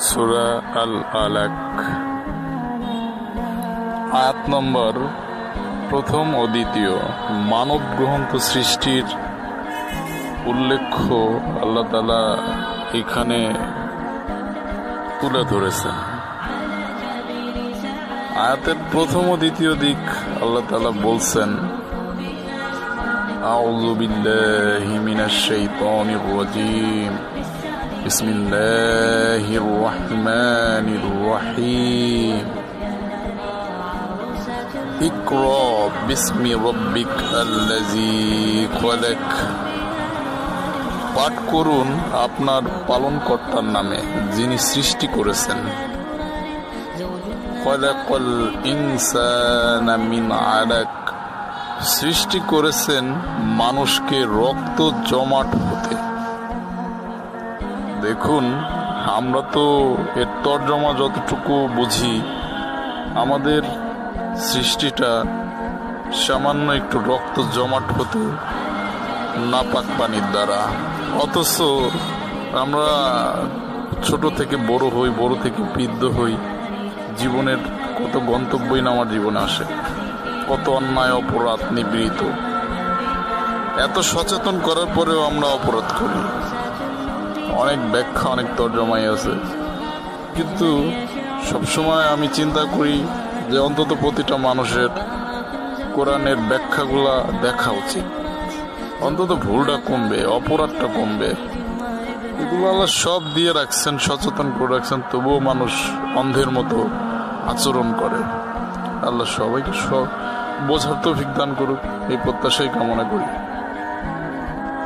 সূরা আল আলাক আয়াত নম্বর 1 ও 2। মানব গ্রন্থ সৃষ্টির উল্লেখ্য আল্লাহ তাআলা এখানে তুলে ধরেছেন। আয়াতের 1 ও 2 দিক আল্লাহ তাআলা বলছেন, আউযু বিল্লাহি মিনাশ শাইতানির রাজীম, বিসমিল্লাহির রহমানির রহিম, ইকরা বিসমি রাব্বিকাল্লাযী খলাক। পাঠ করুন আপনার পালনকর্তার নামে, যিনি সৃষ্টি করেছেন। খলাকাল ইনসানা মিন আলাক, সৃষ্টি করেছেন মানুষকে রক্ত জমাট হতে। দেখুন, আমরা তো এর তর্জমা যতটুকু বুঝি, আমাদের সৃষ্টিটা সামান্য একটু রক্ত জমাট হতে, নাপাক পানির দ্বারা। অথচ আমরা ছোট থেকে বড় হই, বড় থেকে বৃদ্ধ হই, জীবনের কত গন্তব্যই না আমার জীবনে আসে, কত অন্যায় অপরাধ নিবৃত। এত সচেতন করার পরেও আমরা অপরাধ করি। অনেক ব্যাখ্যা, অনেক তর্জমাই আছে, কিন্তু সবসময় আমি চিন্তা করি যে অন্তত প্রতিটা মানুষের কোরআনের ব্যাখ্যাগুলা দেখা উচিত। অন্তত ভুলটা কমবে, অপরাধটা কমবে। এগুলো আল্লাহ সব দিয়ে রাখছেন, সচেতন করে রাখছেন, তবুও মানুষ অন্ধের মতো আচরণ করে। আল্লাহ সবাইকে সব বোঝার তৌফিক দান করুক, এই প্রত্যাশাই কামনা করি।